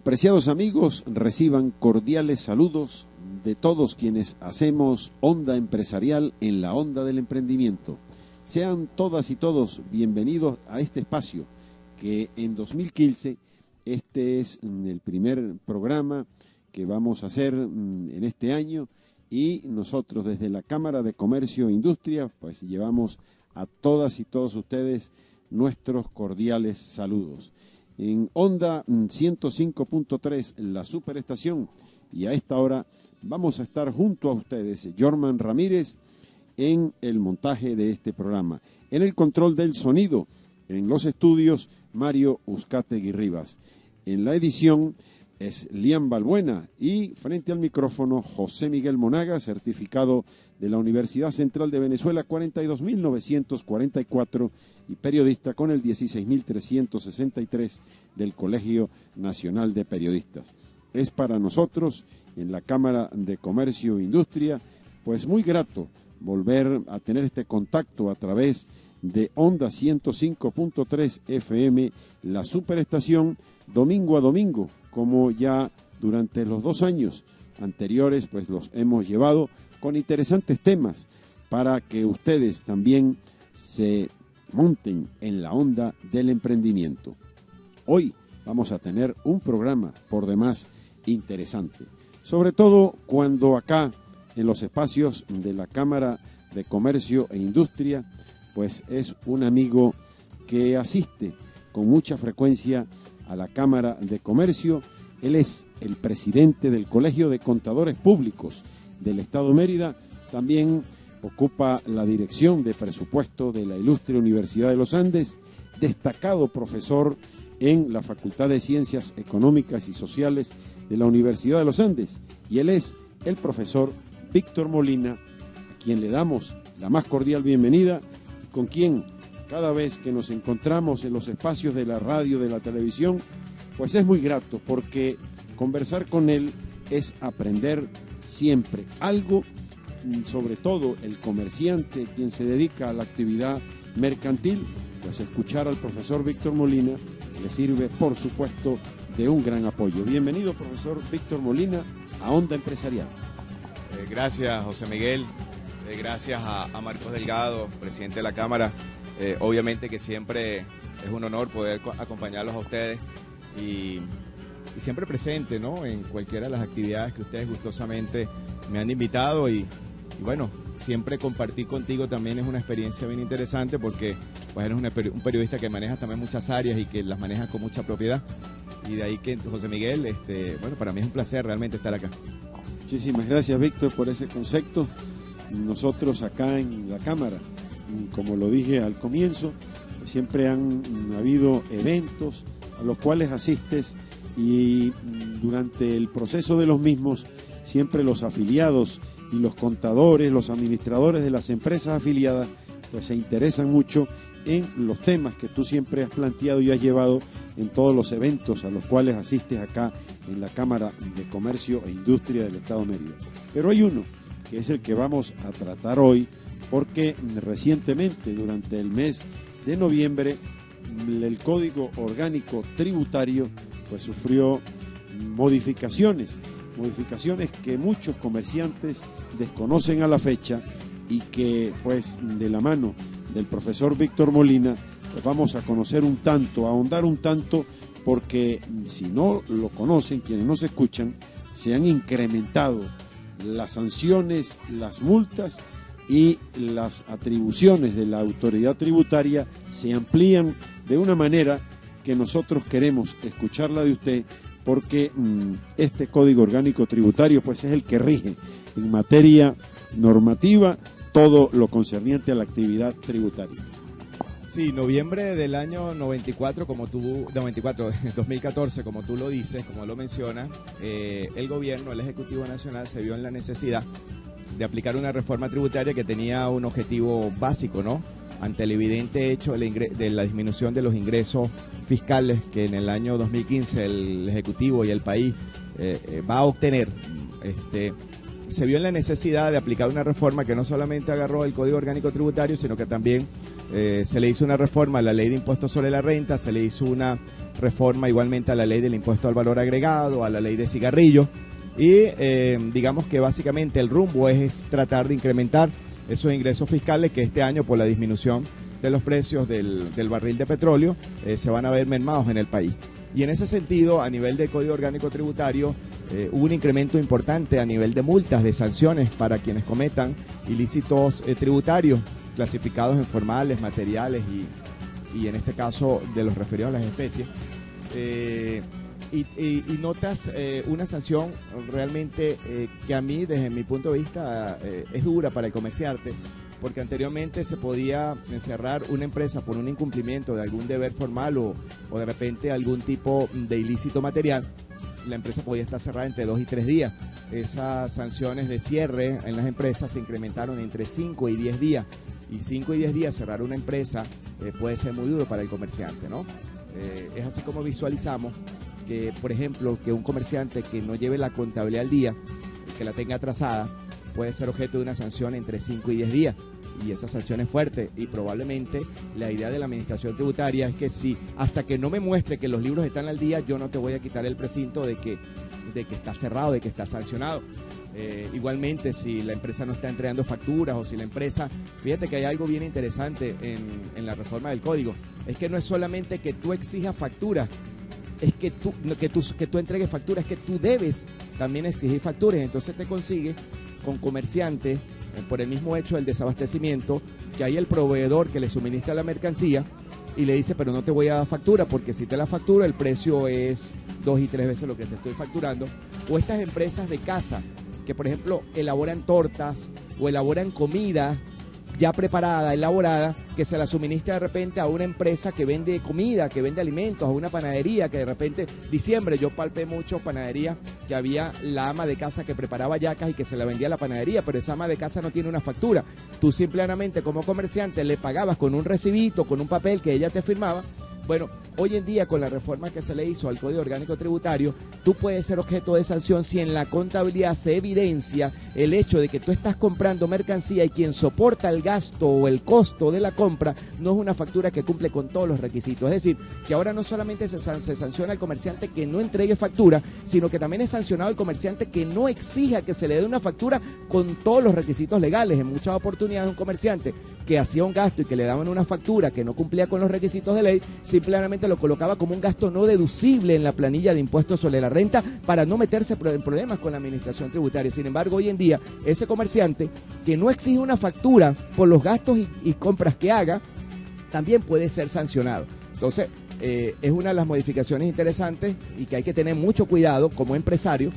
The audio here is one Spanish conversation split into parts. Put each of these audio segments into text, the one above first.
Apreciados amigos, reciban cordiales saludos de todos quienes hacemos Onda Empresarial en la Onda del Emprendimiento. Sean todas y todos bienvenidos a este espacio que en 2015, este es el primer programa que vamos a hacer en este año y nosotros desde la Cámara de Comercio e Industria pues llevamos a todas y todos ustedes nuestros cordiales saludos. En Onda 105.3, la superestación, y a esta hora vamos a estar junto a ustedes, Jorman Ramírez, en el montaje de este programa. En el control del sonido, en los estudios, Mario Uzcategui Rivas. En la edición es Lian Balbuena y frente al micrófono José Miguel Monaga, certificado de la Universidad Central de Venezuela 42.944 y periodista con el 16.363 del Colegio Nacional de Periodistas. Es para nosotros en la Cámara de Comercio e Industria pues muy grato volver a tener este contacto a través de Onda 105.3 FM, la superestación, domingo a domingo, como ya durante los 2 años anteriores, pues los hemos llevado con interesantes temas para que ustedes también se monten en la onda del emprendimiento. Hoy vamos a tener un programa por demás interesante, sobre todo cuando acá en los espacios de la Cámara de Comercio e Industria, pues es un amigo que asiste con mucha frecuencia a la Cámara de Comercio. Él es el presidente del Colegio de Contadores Públicos del Estado Mérida, también ocupa la dirección de presupuesto de la Ilustre Universidad de los Andes, destacado profesor en la Facultad de Ciencias Económicas y Sociales de la Universidad de los Andes, y él es el profesor Víctor Molina, a quien le damos la más cordial bienvenida, con quien cada vez que nos encontramos en los espacios de la radio, de la televisión, pues es muy grato porque conversar con él es aprender siempre algo, sobre todo el comerciante, quien se dedica a la actividad mercantil, pues escuchar al profesor Víctor Molina le sirve, por supuesto, de un gran apoyo. Bienvenido, profesor Víctor Molina, a Onda Empresarial. Gracias, José Miguel. Gracias a Marcos Delgado, presidente de la Cámara. Obviamente que siempre es un honor poder acompañarlos a ustedes y siempre presente, ¿no?, en cualquiera de las actividades que ustedes gustosamente me han invitado y bueno, siempre compartir contigo también es una experiencia bien interesante porque pues eres un periodista que maneja también muchas áreas y que las maneja con mucha propiedad y de ahí que José Miguel, bueno, para mí es un placer realmente estar acá. Muchísimas gracias, Víctor, por ese concepto. Nosotros acá en la Cámara, como lo dije al comienzo, siempre han habido eventos a los cuales asistes y durante el proceso de los mismos siempre los afiliados y los contadores, los administradores de las empresas afiliadas pues se interesan mucho en los temas que tú siempre has planteado y has llevado en todos los eventos a los cuales asistes acá en la Cámara de Comercio e Industria del Estado Mérida. Pero hay uno que es el que vamos a tratar hoy porque recientemente durante el mes de noviembre el Código Orgánico Tributario pues sufrió modificaciones que muchos comerciantes desconocen a la fecha y que pues de la mano del profesor Víctor Molina pues vamos a conocer un tanto, a ahondar un tanto, porque si no lo conocen, quienes no se escuchan, se han incrementado las sanciones, las multas y las atribuciones de la autoridad tributaria se amplían de una manera que nosotros queremos escucharla de usted, porque este Código Orgánico Tributario pues es el que rige en materia normativa todo lo concerniente a la actividad tributaria. Sí, noviembre del año 2014, como tú lo dices, como lo mencionas, el gobierno, el Ejecutivo Nacional se vio en la necesidad de aplicar una reforma tributaria que tenía un objetivo básico, ¿no?, ante el evidente hecho de la disminución de los ingresos fiscales que en el año 2015 el Ejecutivo y el país va a obtener se vio en la necesidad de aplicar una reforma que no solamente agarró el Código Orgánico Tributario, sino que también se le hizo una reforma a la Ley de Impuestos sobre la Renta, se le hizo una reforma igualmente a la Ley del Impuesto al Valor Agregado, a la Ley de Cigarrillos, y digamos que básicamente el rumbo es tratar de incrementar esos ingresos fiscales que este año, por la disminución de los precios del barril de petróleo, se van a ver mermados en el país. Y en ese sentido, a nivel del Código Orgánico Tributario, hubo un incremento importante a nivel de multas, de sanciones para quienes cometan ilícitos tributarios clasificados en formales, materiales y en este caso de los referidos a las especies. Y notas una sanción realmente que a mí, desde mi punto de vista, es dura para el comerciante, porque anteriormente se podía cerrar una empresa por un incumplimiento de algún deber formal o de repente algún tipo de ilícito material. La empresa podía estar cerrada entre 2 y 3 días. Esas sanciones de cierre en las empresas se incrementaron entre 5 y 10 días. Y 5 y 10 días cerrar una empresa puede ser muy duro para el comerciante, ¿no? Es así como visualizamos que, por ejemplo, que un comerciante que no lleve la contabilidad al día, que la tenga atrasada, puede ser objeto de una sanción entre 5 y 10 días. Y esa sanción es fuerte, y probablemente la idea de la administración tributaria es que si hasta que no me muestre que los libros están al día, yo no te voy a quitar el precinto de que está cerrado, de que está sancionado. Igualmente, si la empresa no está entregando facturas, o si la empresa, fíjate que hay algo bien interesante en la reforma del código, es que no es solamente que tú exijas facturas, es que tú entregues facturas, es que tú debes también exigir facturas. Entonces te consigues con comerciantes, por el mismo hecho del desabastecimiento, que hay el proveedor que le suministra la mercancía y le dice, pero no te voy a dar factura, porque si te la factura el precio es 2 y 3 veces lo que te estoy facturando. O estas empresas de casa que, por ejemplo, elaboran tortas o elaboran comida ya preparada, elaborada, que se la suministra de repente a una empresa que vende comida, que vende alimentos, a una panadería, que de repente, diciembre, yo palpé mucho panadería, que había la ama de casa que preparaba hallacas y que se la vendía a la panadería, pero esa ama de casa no tiene una factura. Tú simplemente como comerciante le pagabas con un recibito, con un papel que ella te firmaba. Bueno, hoy en día, con la reforma que se le hizo al Código Orgánico Tributario, tú puedes ser objeto de sanción si en la contabilidad se evidencia el hecho de que tú estás comprando mercancía y quien soporta el gasto o el costo de la compra no es una factura que cumple con todos los requisitos. Es decir, que ahora no solamente se sanciona al comerciante que no entregue factura, sino que también es sancionado al comerciante que no exija que se le dé una factura con todos los requisitos legales. En muchas oportunidades, un comerciante que hacía un gasto y que le daban una factura que no cumplía con los requisitos de ley, simplemente lo colocaba como un gasto no deducible en la planilla de impuestos sobre la renta para no meterse en problemas con la administración tributaria. Sin embargo, hoy en día, ese comerciante que no exige una factura por los gastos y compras que haga, también puede ser sancionado. Entonces, es una de las modificaciones interesantes y que hay que tener mucho cuidado como empresario.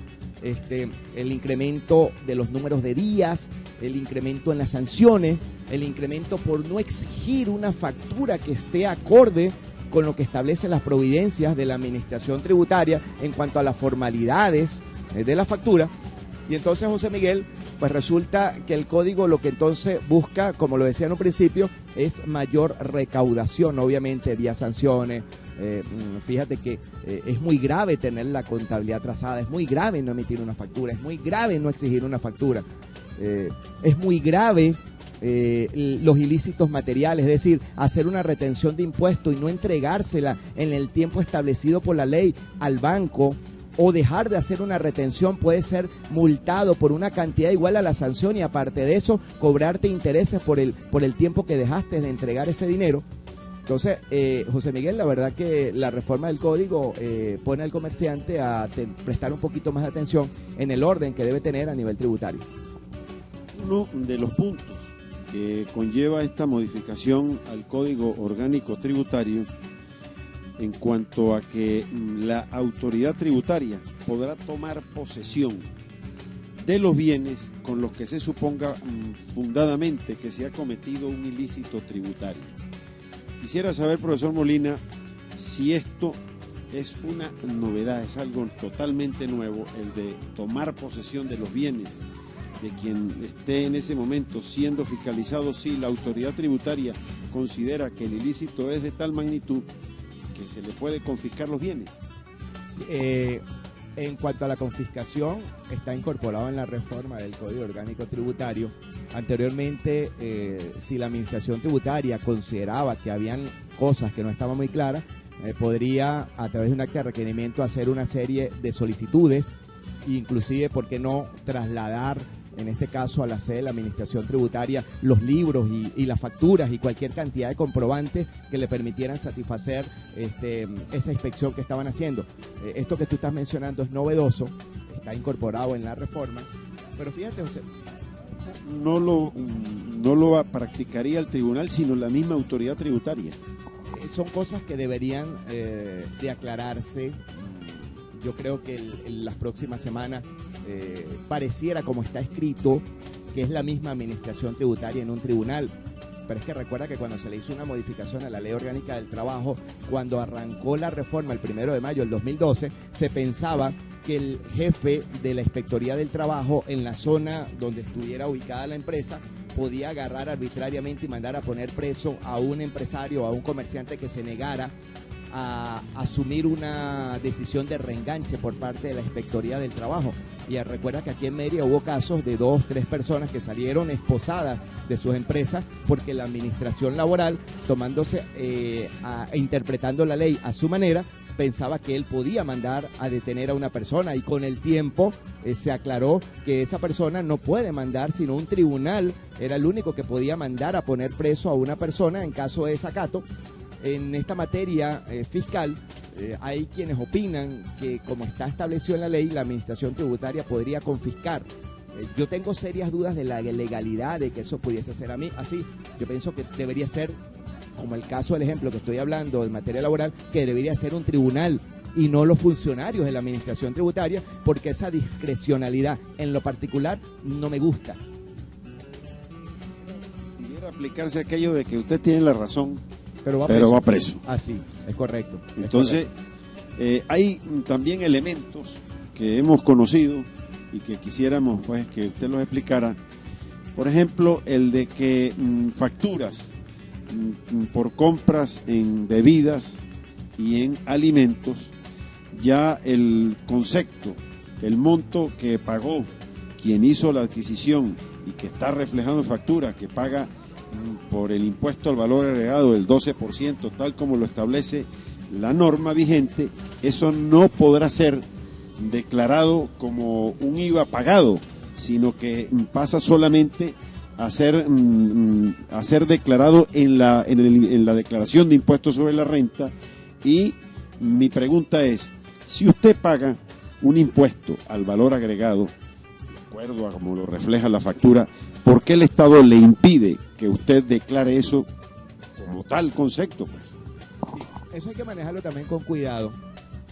El incremento de los números de días, el incremento en las sanciones, el incremento por no exigir una factura que esté acorde con lo que establecen las providencias de la administración tributaria en cuanto a las formalidades de la factura. Y entonces, José Miguel, pues resulta que el código lo que entonces busca, como lo decía en un principio, es mayor recaudación, obviamente vía sanciones. Fíjate que es muy grave tener la contabilidad atrasada, es muy grave no emitir una factura, es muy grave no exigir una factura, es muy grave los ilícitos materiales, es decir, hacer una retención de impuestos y no entregársela en el tiempo establecido por la ley al banco, o dejar de hacer una retención puede ser multado por una cantidad igual a la sanción y aparte de eso cobrarte intereses por el tiempo que dejaste de entregar ese dinero. Entonces, José Miguel, la verdad que la reforma del código pone al comerciante a prestar un poquito más de atención en el orden que debe tener a nivel tributario. Uno de los puntos que conlleva esta modificación al Código Orgánico Tributario en cuanto a que la autoridad tributaria podrá tomar posesión de los bienes con los que se suponga fundadamente que se ha cometido un ilícito tributario. Quisiera saber, profesor Molina, si esto es una novedad, es algo totalmente nuevo, el de tomar posesión de los bienes de quien esté en ese momento siendo fiscalizado, si la autoridad tributaria considera que el ilícito es de tal magnitud que se le puede confiscar los bienes. En cuanto a la confiscación, está incorporado en la reforma del Código Orgánico Tributario. Anteriormente, si la Administración Tributaria consideraba que habían cosas que no estaban muy claras, podría, a través de un acta de requerimiento, hacer una serie de solicitudes, inclusive, ¿por qué no trasladar, en este caso, a la sede de la Administración Tributaria, los libros y las facturas y cualquier cantidad de comprobantes que le permitieran satisfacer esa inspección que estaban haciendo? Esto que tú estás mencionando es novedoso, está incorporado en la reforma, pero fíjate, José. No lo practicaría el tribunal, sino la misma autoridad tributaria. Son cosas que deberían de aclararse. Yo creo que en las próximas semanas pareciera, como está escrito, que es la misma Administración Tributaria en un tribunal. Pero es que recuerda que cuando se le hizo una modificación a la Ley Orgánica del Trabajo, cuando arrancó la reforma el 1 de mayo del 2012, se pensaba que el jefe de la Inspectoría del Trabajo en la zona donde estuviera ubicada la empresa podía agarrar arbitrariamente y mandar a poner preso a un empresario o a un comerciante que se negara a asumir una decisión de reenganche por parte de la Inspectoría del Trabajo. Y recuerda que aquí en Mérida hubo casos de 2, 3 personas que salieron esposadas de sus empresas porque la administración laboral, interpretando la ley a su manera, pensaba que él podía mandar a detener a una persona, y con el tiempo se aclaró que esa persona no puede mandar, sino un tribunal era el único que podía mandar a poner preso a una persona en caso de desacato. En esta materia fiscal, hay quienes opinan que, como está establecido en la ley, la Administración Tributaria podría confiscar. Yo tengo serias dudas de la legalidad de que eso pudiese ser así. Yo pienso que debería ser, como el caso del ejemplo que estoy hablando en materia laboral, que debería ser un tribunal y no los funcionarios de la Administración Tributaria, porque esa discrecionalidad en lo particular no me gusta. Pudiera aplicarse aquello de que usted tiene la razón, pero va preso. Así, es correcto. Entonces, hay también elementos que hemos conocido y que quisiéramos pues que usted los explicara. Por ejemplo, el de que facturas por compras en bebidas y en alimentos, ya el concepto, el monto que pagó quien hizo la adquisición y que está reflejado en factura, que paga por el impuesto al valor agregado el 12%, tal como lo establece la norma vigente, eso no podrá ser declarado como un IVA pagado, sino que pasa solamente a ser declarado en la declaración de impuestos sobre la renta. Y mi pregunta es, si usted paga un impuesto al valor agregado, de acuerdo a como lo refleja la factura, ¿por qué el Estado le impide que usted declare eso como tal concepto? Pues sí, eso hay que manejarlo también con cuidado,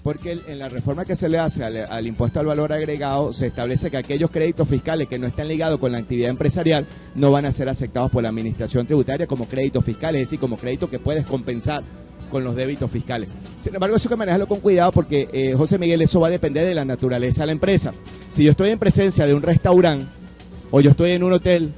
porque en la reforma que se le hace al impuesto al valor agregado se establece que aquellos créditos fiscales que no están ligados con la actividad empresarial no van a ser aceptados por la Administración Tributaria como créditos fiscales, es decir, como créditos que puedes compensar con los débitos fiscales. Sin embargo, eso hay que manejarlo con cuidado porque, José Miguel, eso va a depender de la naturaleza de la empresa. Si yo estoy en presencia de un restaurante o yo estoy en un hotel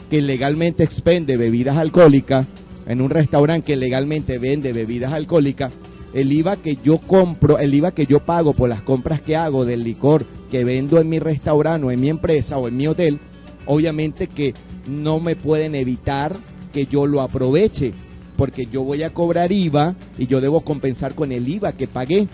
que legalmente expende bebidas alcohólicas, en un restaurante que legalmente vende bebidas alcohólicas, el IVA que yo compro, el IVA que yo pago por las compras que hago del licor que vendo en mi restaurante o en mi empresa o en mi hotel, obviamente que no me pueden evitar que yo lo aproveche, porque yo voy a cobrar IVA y yo debo compensar con el IVA que pagué.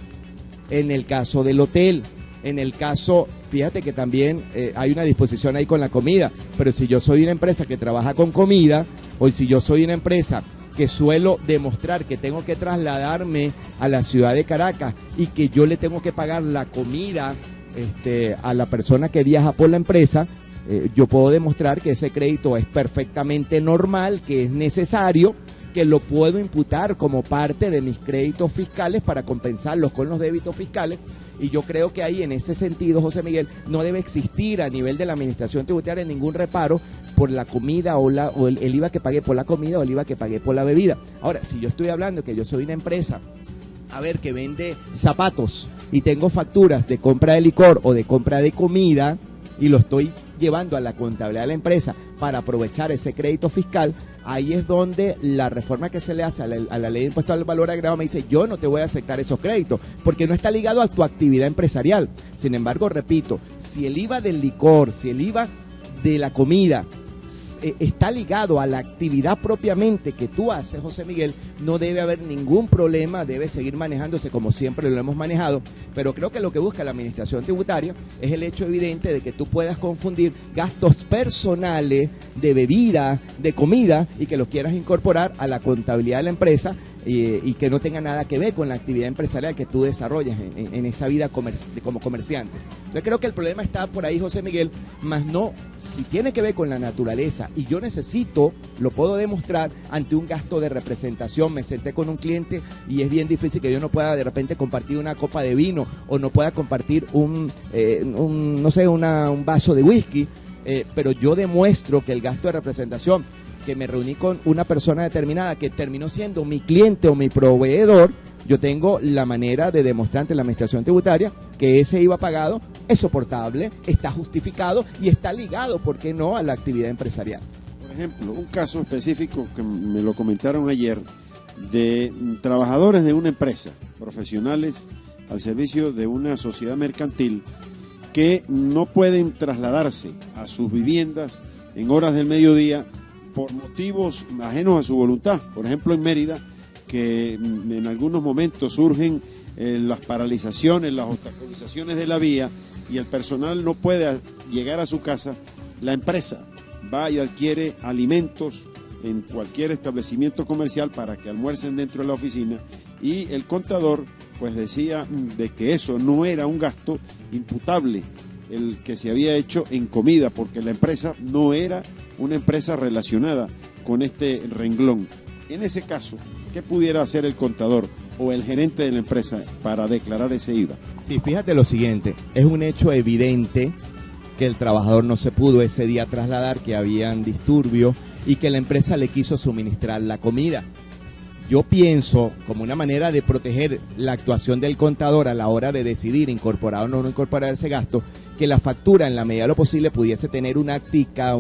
En el caso del hotel, en el caso, fíjate que también hay una disposición ahí con la comida, pero si yo soy una empresa que trabaja con comida, o si yo soy una empresa que suelo demostrar que tengo que trasladarme a la ciudad de Caracas y que yo le tengo que pagar la comida a la persona que viaja por la empresa, yo puedo demostrar que ese crédito es perfectamente normal, que es necesario, que lo puedo imputar como parte de mis créditos fiscales para compensarlos con los débitos fiscales. Y yo creo que ahí, en ese sentido, José Miguel, no debe existir a nivel de la Administración Tributaria ningún reparo por la comida o el IVA que pagué por la comida o el IVA que pagué por la bebida. Ahora, si yo estoy hablando que yo soy una empresa, que vende zapatos y tengo facturas de compra de licor o de compra de comida y lo estoy llevando a la contabilidad de la empresa para aprovechar ese crédito fiscal, ahí es donde la reforma que se le hace a la ley de impuesto al valor agregado me dice, yo no te voy a aceptar esos créditos, porque no está ligado a tu actividad empresarial. Sin embargo, repito, si el IVA del licor, si el IVA de la comida está ligado a la actividad propiamente que tú haces, José Miguel, no debe haber ningún problema, debe seguir manejándose como siempre lo hemos manejado, pero creo que lo que busca la administración tributaria es el hecho evidente de que tú puedas confundir gastos personales de bebida, de comida, y que los quieras incorporar a la contabilidad de la empresa, y que no tenga nada que ver con la actividad empresarial que tú desarrollas en esa vida como comerciante. Yo creo que el problema está por ahí, José Miguel, más no, si tiene que ver con la naturaleza, y yo necesito, lo puedo demostrar ante un gasto de representación. Me senté con un cliente y es bien difícil que yo no pueda de repente compartir una copa de vino, o no pueda compartir un vaso de whisky, pero yo demuestro que el gasto de representación, que me reuní con una persona determinada que terminó siendo mi cliente o mi proveedor, yo tengo la manera de demostrar ante la administración tributaria que ese IVA pagado es soportable, está justificado y está ligado, ¿por qué no?, a la actividad empresarial. Por ejemplo, un caso específico que me lo comentaron ayer, de trabajadores de una empresa, profesionales al servicio de una sociedad mercantil, que no pueden trasladarse a sus viviendas en horas del mediodía por motivos ajenos a su voluntad. Por ejemplo, en Mérida, que en algunos momentos surgen las paralizaciones, las obstaculizaciones de la vía, y el personal no puede llegar a su casa. La empresa va y adquiere alimentos en cualquier establecimiento comercial para que almuercen dentro de la oficina, y el contador pues decía de que eso no era un gasto imputable el que se había hecho en comida, porque la empresa no era una empresa relacionada con este renglón. En ese caso, ¿qué pudiera hacer el contador o el gerente de la empresa para declarar ese IVA? Sí, fíjate lo siguiente, es un hecho evidente que el trabajador no se pudo ese día trasladar, que habían disturbios y que la empresa le quiso suministrar la comida. Yo pienso, como una manera de proteger la actuación del contador a la hora de decidir incorporar o no incorporar ese gasto, que la factura en la medida de lo posible pudiese tener una actica,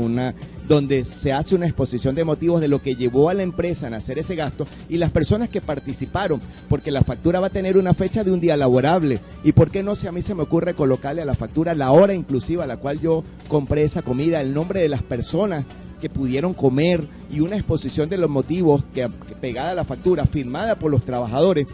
donde se hace una exposición de motivos de lo que llevó a la empresa a hacer ese gasto y las personas que participaron, porque la factura va a tener una fecha de un día laborable. ¿Y por qué no, si a mí se me ocurre colocarle a la factura la hora inclusiva a la cual yo compré esa comida, el nombre de las personas que pudieron comer y una exposición de los motivos que pegada a la factura, firmada por los trabajadores,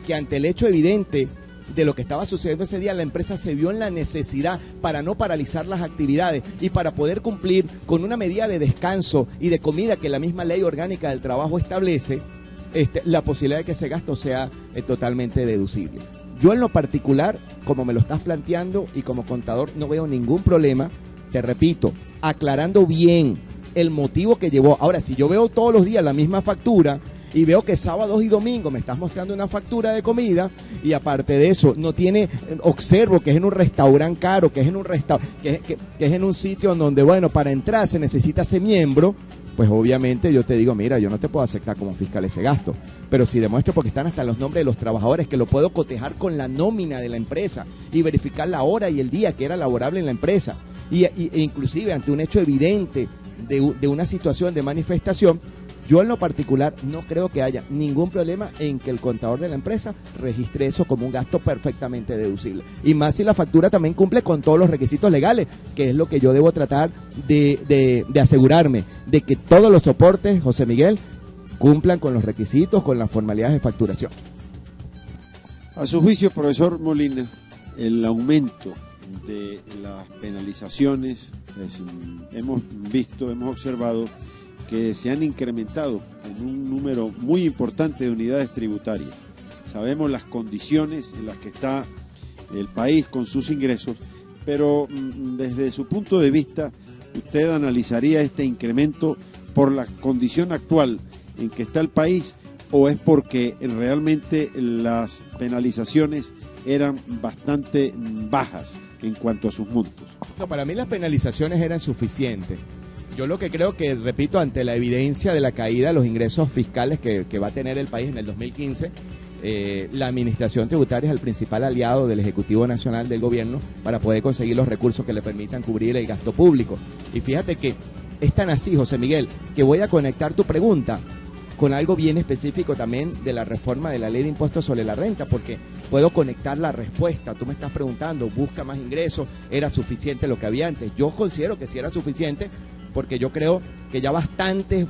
que ante el hecho evidente de lo que estaba sucediendo ese día, la empresa se vio en la necesidad, para no paralizar las actividades y para poder cumplir con una medida de descanso y de comida que la misma ley orgánica del trabajo establece, la posibilidad de que ese gasto sea totalmente deducible. Yo en lo particular, como me lo estás planteando y como contador, no veo ningún problema, te repito, aclarando bien el motivo que llevó. Ahora, si yo veo todos los días la misma factura y veo que sábados y domingos me estás mostrando una factura de comida, y aparte de eso no tiene, observo que es en un restaurante caro, que es en un que es en un sitio donde, bueno, para entrar se necesita ser miembro, pues obviamente yo te digo, mira, yo no te puedo aceptar como fiscal ese gasto. Pero si demuestro, porque están hasta los nombres de los trabajadores, que lo puedo cotejar con la nómina de la empresa y verificar la hora y el día que era laborable en la empresa, e inclusive ante un hecho evidente de una situación de manifestación, yo en lo particular no creo que haya ningún problema en que el contador de la empresa registre eso como un gasto perfectamente deducible. Y más si la factura también cumple con todos los requisitos legales, que es lo que yo debo tratar de asegurarme, de que todos los soportes, José Miguel, cumplan con los requisitos, con las formalidades de facturación. A su juicio, profesor Molina, el aumento de las penalizaciones, hemos observado que se han incrementado en un número muy importante de unidades tributarias. Sabemos las condiciones en las que está el país con sus ingresos, pero desde su punto de vista, ¿usted analizaría este incremento por la condición actual en que está el país, o es porque realmente las penalizaciones eran bastante bajas en cuanto a sus montos? No, para mí las penalizaciones eran suficientes. Yo lo que creo que, repito, ante la evidencia de la caída de los ingresos fiscales que va a tener el país en el 2015, la administración tributaria es el principal aliado del Ejecutivo Nacional del Gobierno para poder conseguir los recursos que le permitan cubrir el gasto público. Y fíjate que es tan así, José Miguel, que voy a conectar tu pregunta con algo bien específico también de la reforma de la ley de impuestos sobre la renta, porque puedo conectar la respuesta. Tú me estás preguntando, busca más ingresos, ¿era suficiente lo que había antes? Yo considero que sí era suficiente, porque yo creo que ya bastantes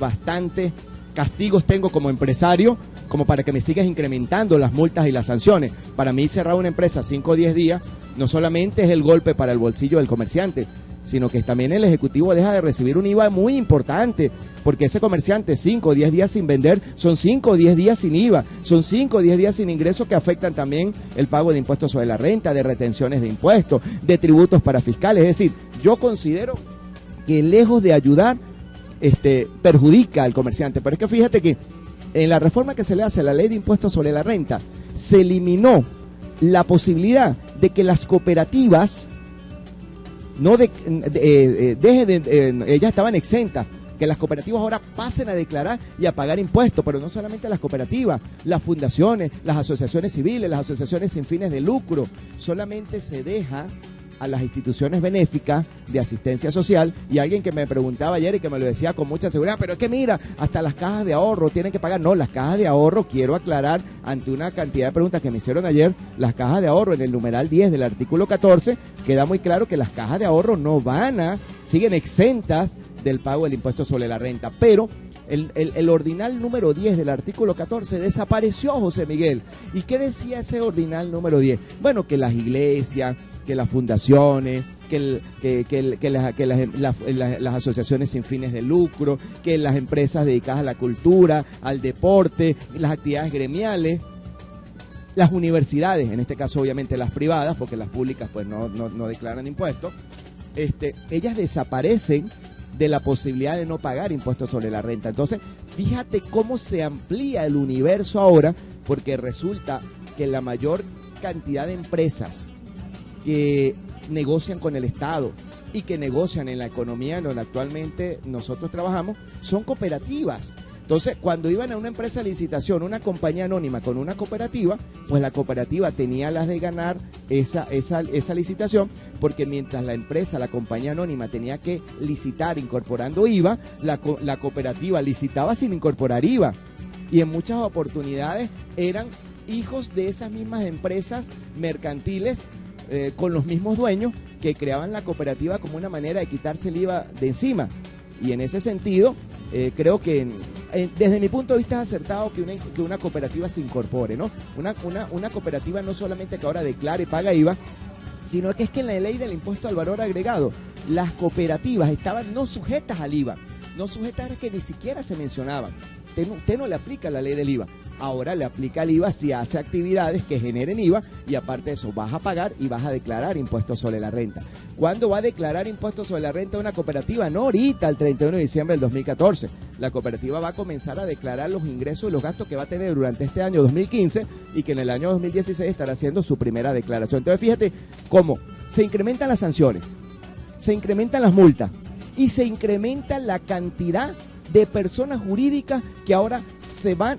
castigos tengo como empresario, como para que me sigas incrementando las multas y las sanciones. Para mí cerrar una empresa 5 o 10 días no solamente es el golpe para el bolsillo del comerciante, sino que también el ejecutivo deja de recibir un IVA muy importante, porque ese comerciante 5 o 10 días sin vender son 5 o 10 días sin IVA, son 5 o 10 días sin ingresos que afectan también el pago de impuestos sobre la renta, de retenciones de impuestos, de tributos para fiscales. Es decir, yo considero que lejos de ayudar, perjudica al comerciante. Pero es que fíjate que en la reforma que se le hace a la ley de impuestos sobre la renta, se eliminó la posibilidad de que las cooperativas ellas estaban exentas, que las cooperativas ahora pasen a declarar y a pagar impuestos, pero no solamente las cooperativas, las fundaciones, las asociaciones civiles, las asociaciones sin fines de lucro. Solamente se deja a las instituciones benéficas de asistencia social, y alguien que me preguntaba ayer y que me lo decía con mucha seguridad, pero es que mira, hasta las cajas de ahorro tienen que pagar. No, las cajas de ahorro, quiero aclarar ante una cantidad de preguntas que me hicieron ayer, las cajas de ahorro en el numeral 10 del artículo 14, queda muy claro que las cajas de ahorro siguen exentas del pago del impuesto sobre la renta, pero el ordinal número 10 del artículo 14 desapareció, José Miguel. ¿Y qué decía ese ordinal número 10? Bueno, que las iglesias, que las fundaciones, las asociaciones sin fines de lucro, que las empresas dedicadas a la cultura, al deporte, las actividades gremiales, las universidades, en este caso obviamente las privadas, porque las públicas pues no declaran impuestos, ellas desaparecen de la posibilidad de no pagar impuestos sobre la renta. Entonces, fíjate cómo se amplía el universo ahora, porque resulta que la mayor cantidad de empresas que negocian con el Estado y que negocian en la economía donde actualmente nosotros trabajamos son cooperativas. Entonces, cuando iban a una empresa de licitación, una compañía anónima con una cooperativa, pues la cooperativa tenía las de ganar esa licitación, porque mientras la compañía anónima tenía que licitar incorporando IVA, la cooperativa licitaba sin incorporar IVA. Y en muchas oportunidades eran hijos de esas mismas empresas mercantiles con los mismos dueños que creaban la cooperativa como una manera de quitarse el IVA de encima. Y en ese sentido, creo que desde mi punto de vista es acertado que una cooperativa se incorpore, ¿no? Una cooperativa no solamente que ahora declare y paga IVA, sino que es que en la ley del impuesto al valor agregado, las cooperativas estaban no sujetas al IVA, no sujetas, que ni siquiera se mencionaban. Usted no le aplica la ley del IVA. Ahora le aplica el IVA si hace actividades que generen IVA, y aparte de eso vas a pagar y vas a declarar impuestos sobre la renta. ¿Cuándo va a declarar impuestos sobre la renta una cooperativa? No ahorita, el 31 de diciembre del 2014. La cooperativa va a comenzar a declarar los ingresos y los gastos que va a tener durante este año 2015, y que en el año 2016 estará haciendo su primera declaración. Entonces fíjate cómo se incrementan las sanciones, se incrementan las multas y se incrementa la cantidad de personas jurídicas que ahora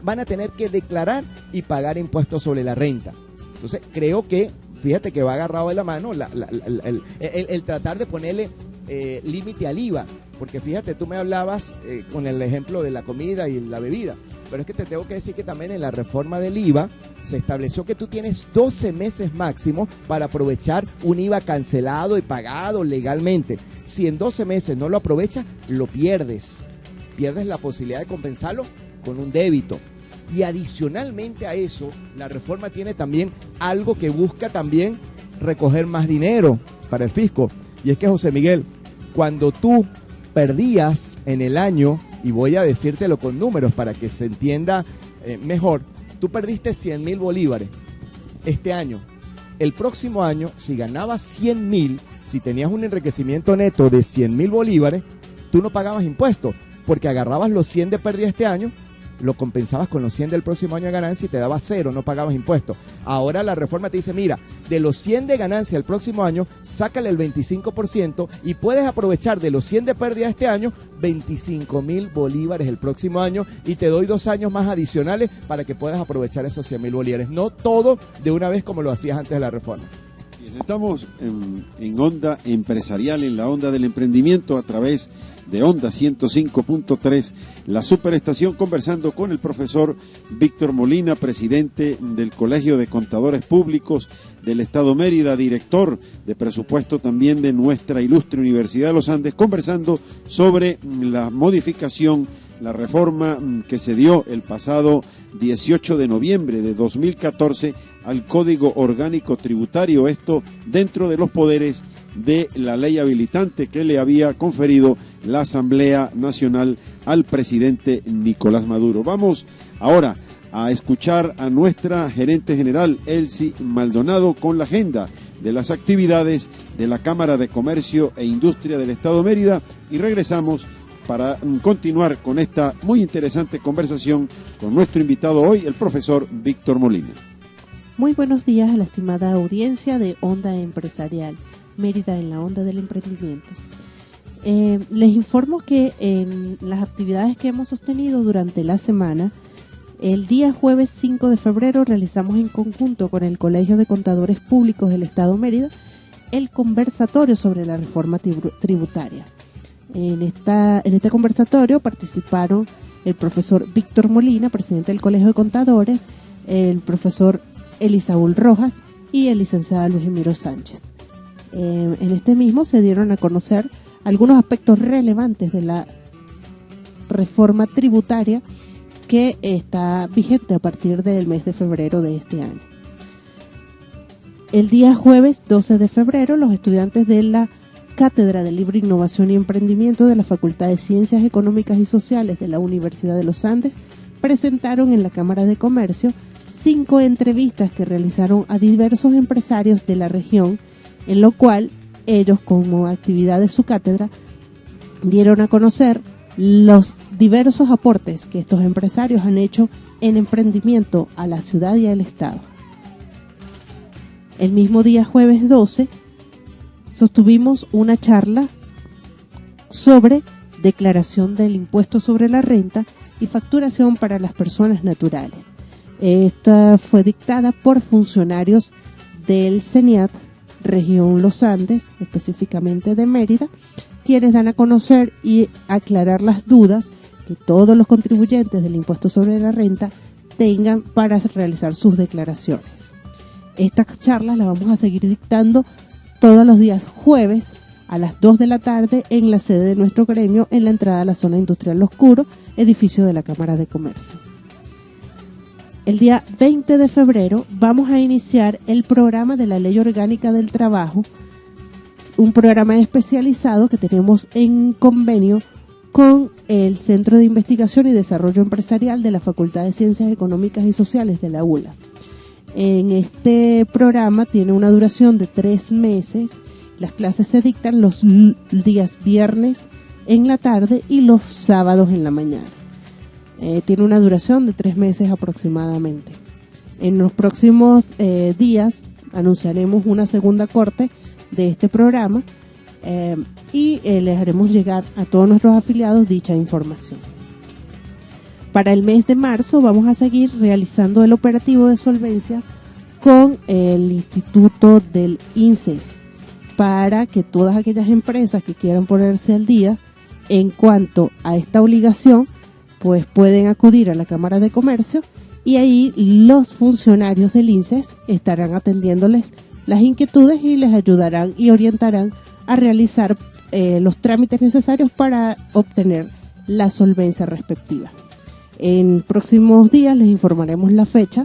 van a tener que declarar y pagar impuestos sobre la renta. Entonces creo que, fíjate que va agarrado de la mano el tratar de ponerle límite al IVA, porque fíjate, tú me hablabas con el ejemplo de la comida y la bebida, pero es que te tengo que decir que también en la reforma del IVA se estableció que tú tienes 12 meses máximo para aprovechar un IVA cancelado y pagado legalmente. Si en 12 meses no lo aprovechas, lo pierdes la posibilidad de compensarlo con un débito. Y adicionalmente a eso, la reforma tiene también algo que busca también recoger más dinero para el fisco. Y es que, José Miguel, cuando tú perdías en el año, y voy a decírtelo con números para que se entienda mejor, tú perdiste 100.000 bolívares este año. El próximo año, si ganabas 100.000, si tenías un enriquecimiento neto de 100.000 bolívares, tú no pagabas impuestos, porque agarrabas los 100 de pérdida este año, lo compensabas con los 100 del próximo año de ganancia y te daba 0, no pagabas impuestos. Ahora la reforma te dice, mira, de los 100 de ganancia el próximo año, sácale el 25% y puedes aprovechar de los 100 de pérdida este año, 25.000 bolívares el próximo año, y te doy 2 años más adicionales para que puedas aprovechar esos 100.000 bolívares. No todo de una vez como lo hacías antes de la reforma. Y ese Estamos en Onda Empresarial, en la onda del emprendimiento, a través de Onda 105.3, la superestación, conversando con el profesor Víctor Molina, presidente del Colegio de Contadores Públicos del Estado Mérida, director de presupuesto también de nuestra ilustre Universidad de los Andes, conversando sobre la modificación, la reforma que se dio el pasado 18 de noviembre de 2014 al Código Orgánico Tributario, esto dentro de los poderes de la ley habilitante que le había conferido la Asamblea Nacional al presidente Nicolás Maduro. Vamos ahora a escuchar a nuestra gerente general, Elsie Maldonado, con la agenda de las actividades de la Cámara de Comercio e Industria del Estado Mérida, y regresamos para continuar con esta muy interesante conversación con nuestro invitado hoy, el profesor Víctor Molina. Muy buenos días a la estimada audiencia de Onda Empresarial, Mérida en la onda del emprendimiento. Les informo que en las actividades que hemos sostenido durante la semana, el día jueves 5 de febrero realizamos en conjunto con el Colegio de Contadores Públicos del Estado Mérida el conversatorio sobre la reforma tributaria. En este conversatorio participaron el profesor Víctor Molina, presidente del Colegio de Contadores, el profesor Elisaúl Rojas y el licenciado Luis Emiro Sánchez. En este mismo se dieron a conocer algunos aspectos relevantes de la reforma tributaria que está vigente a partir del mes de febrero de este año. El día jueves 12 de febrero, los estudiantes de la Cátedra de Libre Innovación y Emprendimiento de la Facultad de Ciencias Económicas y Sociales de la Universidad de los Andes presentaron en la Cámara de Comercio 5 entrevistas que realizaron a diversos empresarios de la región, en lo cual ellos, como actividad de su cátedra, dieron a conocer los diversos aportes que estos empresarios han hecho en emprendimiento a la ciudad y al Estado. El mismo día jueves 12 sostuvimos una charla sobre declaración del impuesto sobre la renta y facturación para las personas naturales. Esta fue dictada por funcionarios del CENIAT, región Los Andes, específicamente de Mérida, quienes dan a conocer y aclarar las dudas que todos los contribuyentes del impuesto sobre la renta tengan para realizar sus declaraciones. Estas charlas las vamos a seguir dictando todos los días jueves a las 2 de la tarde en la sede de nuestro gremio, en la entrada a la zona industrial Los Curos, edificio de la Cámara de Comercio. El día 20 de febrero vamos a iniciar el programa de la Ley Orgánica del Trabajo, un programa especializado que tenemos en convenio con el Centro de Investigación y Desarrollo Empresarial de la Facultad de Ciencias Económicas y Sociales de la ULA. En este programa tiene una duración de 3 meses. Las clases se dictan los días viernes en la tarde y los sábados en la mañana. Tiene una duración de 3 meses aproximadamente. En los próximos días anunciaremos una segunda corte de este programa y les haremos llegar a todos nuestros afiliados dicha información. Para el mes de marzo vamos a seguir realizando el operativo de solvencias con el Instituto del INSES para que todas aquellas empresas que quieran ponerse al día en cuanto a esta obligación, pues pueden acudir a la Cámara de Comercio y ahí los funcionarios del INSES estarán atendiéndoles las inquietudes y les ayudarán y orientarán a realizar los trámites necesarios para obtener la solvencia respectiva. En próximos días les informaremos la fecha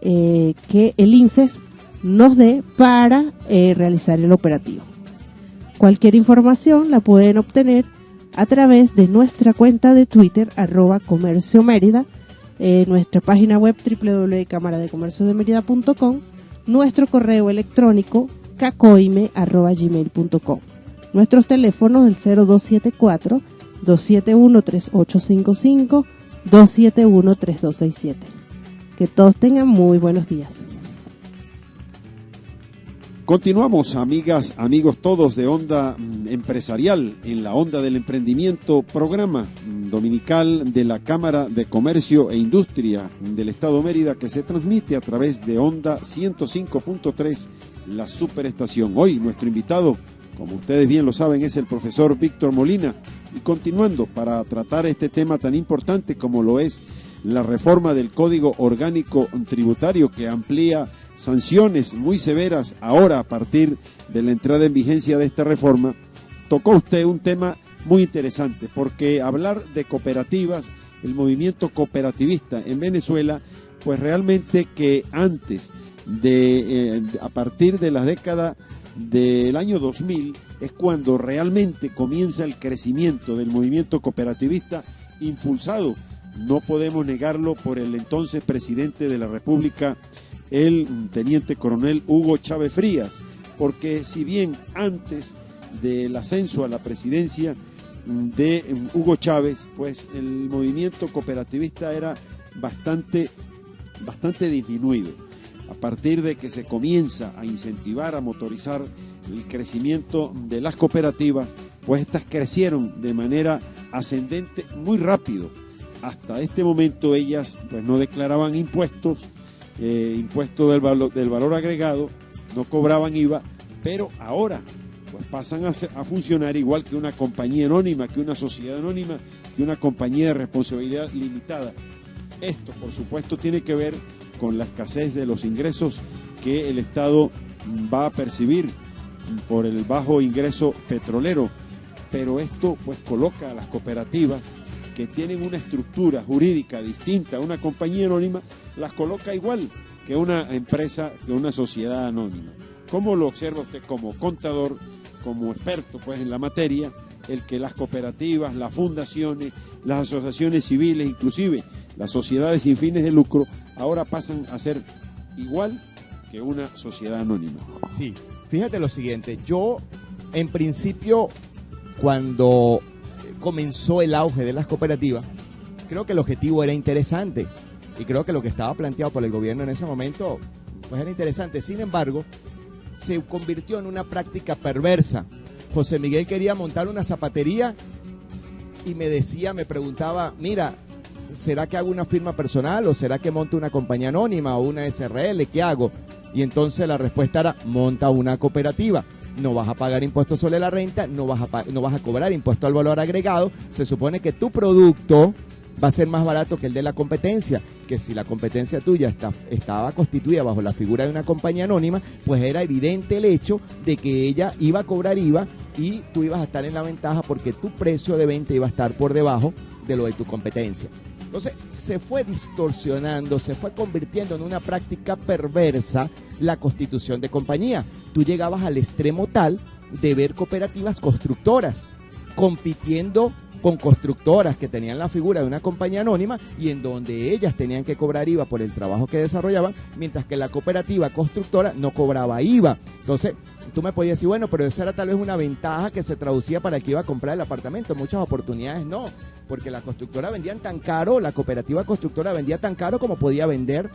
que el INSES nos dé para realizar el operativo. Cualquier información la pueden obtener a través de nuestra cuenta de Twitter, @comerciomérida, nuestra página web www.camaradecomerciodemerida.com, nuestro correo electrónico cacoime@gmail.com, nuestros teléfonos del 0274-271-3855, 271-3267. Que todos tengan muy buenos días. Continuamos, amigas, amigos todos de Onda Empresarial, en la Onda del Emprendimiento, programa dominical de la Cámara de Comercio e Industria del Estado Mérida, que se transmite a través de Onda 105.3, la superestación. Hoy nuestro invitado, como ustedes bien lo saben, es el profesor Víctor Molina, y continuando para tratar este tema tan importante como lo es la reforma del Código Orgánico Tributario, que amplía sanciones muy severas ahora a partir de la entrada en vigencia de esta reforma. Tocó usted un tema muy interesante, porque hablar de cooperativas, el movimiento cooperativista en Venezuela, pues realmente que antes de, a partir de la década del año 2000, es cuando realmente comienza el crecimiento del movimiento cooperativista, impulsado, no podemos negarlo, por el entonces presidente de la República, el teniente coronel Hugo Chávez Frías, porque si bien antes del ascenso a la presidencia de Hugo Chávez, pues el movimiento cooperativista era bastante disminuido. A partir de que se comienza a incentivar, a motorizar el crecimiento de las cooperativas, pues estas crecieron de manera ascendente muy rápido. Hasta este momento ellas pues no declaraban impuestos, impuesto del valor agregado, no cobraban IVA, pero ahora pues pasan a funcionar igual que una compañía anónima, que una sociedad anónima, que una compañía de responsabilidad limitada. Esto, por supuesto, tiene que ver con la escasez de los ingresos que el Estado va a percibir por el bajo ingreso petrolero, pero esto pues coloca a las cooperativas, que tienen una estructura jurídica distinta a una compañía anónima, las coloca igual que una empresa, que una sociedad anónima. ¿Cómo lo observa usted como contador, como experto pues en la materia, el que las cooperativas, las fundaciones, las asociaciones civiles, inclusive las sociedades sin fines de lucro, ahora pasan a ser igual que una sociedad anónima? Sí, fíjate lo siguiente, yo en principio, cuando comenzó el auge de las cooperativas, creo que el objetivo era interesante y creo que lo que estaba planteado por el gobierno en ese momento pues era interesante. Sin embargo, se convirtió en una práctica perversa. José Miguel quería montar una zapatería y me preguntaba, mira, ¿será que hago una firma personal o será que monto una compañía anónima o una SRL? ¿Qué hago? Y entonces la respuesta era, monta una cooperativa. No vas a pagar impuestos sobre la renta, no vas a cobrar impuesto al valor agregado. Se supone que tu producto va a ser más barato que el de la competencia, que si la competencia tuya estaba constituida bajo la figura de una compañía anónima, pues era evidente el hecho de que ella iba a cobrar IVA y tú ibas a estar en la ventaja porque tu precio de venta iba a estar por debajo de lo de tu competencia. Entonces se fue distorsionando, se fue convirtiendo en una práctica perversa la constitución de compañía. Tú llegabas al extremo tal de ver cooperativas constructoras compitiendo con constructoras que tenían la figura de una compañía anónima y en donde ellas tenían que cobrar IVA por el trabajo que desarrollaban, mientras que la cooperativa constructora no cobraba IVA. Entonces, tú me podías decir, bueno, pero esa era tal vez una ventaja que se traducía para el que iba a comprar el apartamento. Muchas oportunidades no, porque la constructora vendían tan caro, la cooperativa constructora vendía tan caro como podía vender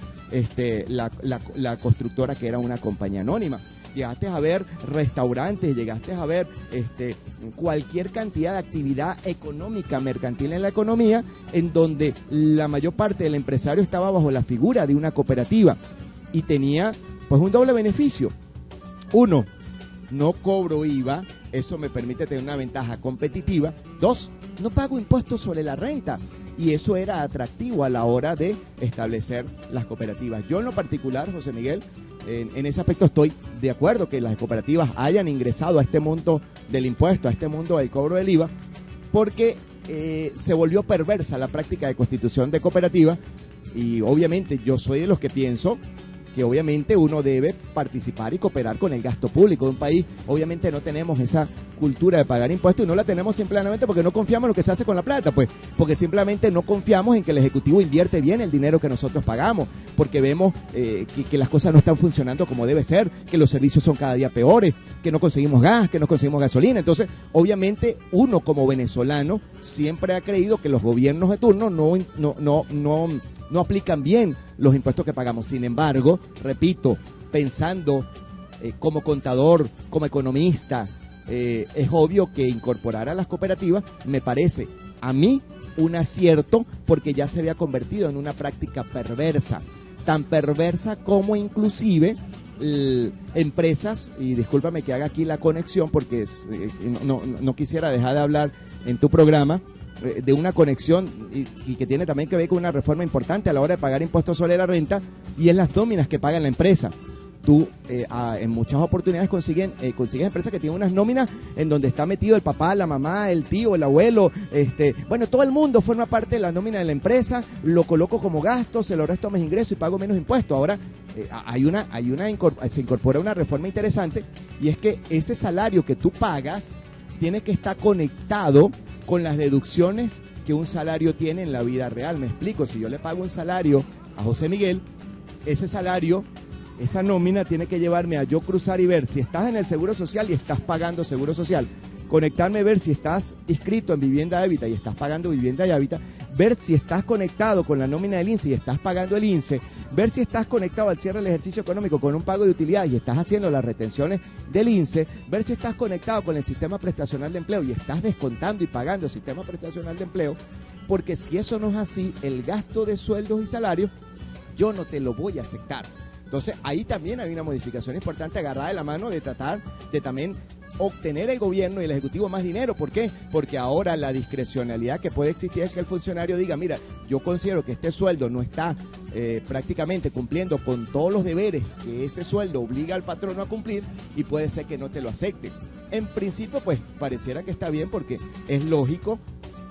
la constructora que era una compañía anónima. Llegaste a ver restaurantes, llegaste a ver cualquier cantidad de actividad económica, mercantil en la economía, en donde la mayor parte del empresario estaba bajo la figura de una cooperativa y tenía pues un doble beneficio. Uno, no cobro IVA, eso me permite tener una ventaja competitiva. Dos, no pago impuestos sobre la renta. Y eso era atractivo a la hora de establecer las cooperativas. Yo en lo particular, José Miguel, en ese aspecto estoy de acuerdo que las cooperativas hayan ingresado a este monto del impuesto, a este mundo del cobro del IVA, porque se volvió perversa la práctica de constitución de cooperativas y obviamente yo soy de los que pienso que obviamente uno debe participar y cooperar con el gasto público de un país. Obviamente no tenemos esa cultura de pagar impuestos y no la tenemos simplemente porque no confiamos en lo que se hace con la plata, pues, porque simplemente no confiamos en que el Ejecutivo invierte bien el dinero que nosotros pagamos, porque vemos que las cosas no están funcionando como debe ser, que los servicios son cada día peores, que no conseguimos gas, que no conseguimos gasolina. Entonces, obviamente, uno como venezolano siempre ha creído que los gobiernos de turno no aplican bien los impuestos que pagamos. Sin embargo, repito, pensando como contador, como economista, es obvio que incorporar a las cooperativas me parece a mí un acierto, porque ya se había convertido en una práctica perversa, tan perversa como inclusive empresas, y discúlpame que haga aquí la conexión porque no quisiera dejar de hablar en tu programa de una conexión y que tiene también que ver con una reforma importante a la hora de pagar impuestos sobre la renta, y es las nóminas que paga la empresa. Tú en muchas oportunidades consigues empresas que tienen unas nóminas en donde está metido el papá, la mamá, el tío, el abuelo, bueno, todo el mundo forma parte de la nómina de la empresa, lo coloco como gasto, se lo resto a mis ingresos y pago menos impuestos. Ahora se incorpora una reforma interesante, y es que ese salario que tú pagas tiene que estar conectado con las deducciones que un salario tiene en la vida real. Me explico, si yo le pago un salario a José Miguel, ese salario, esa nómina tiene que llevarme a yo cruzar y ver si estás en el Seguro Social y estás pagando Seguro Social, conectarme, ver si estás inscrito en Vivienda Hábitat y estás pagando Vivienda Hábitat, ver si estás conectado con la nómina del INSE y estás pagando el INSE, ver si estás conectado al cierre del ejercicio económico con un pago de utilidades y estás haciendo las retenciones del INSE, ver si estás conectado con el sistema prestacional de empleo y estás descontando y pagando el sistema prestacional de empleo, porque si eso no es así, el gasto de sueldos y salarios, yo no te lo voy a aceptar. Entonces, ahí también hay una modificación importante agarrada de la mano de tratar de también obtener el gobierno y el Ejecutivo más dinero. ¿Por qué? Porque ahora la discrecionalidad que puede existir es que el funcionario diga, mira, yo considero que este sueldo no está prácticamente cumpliendo con todos los deberes que ese sueldo obliga al patrono a cumplir, y puede ser que no te lo acepte. En principio, pues, pareciera que está bien, porque es lógico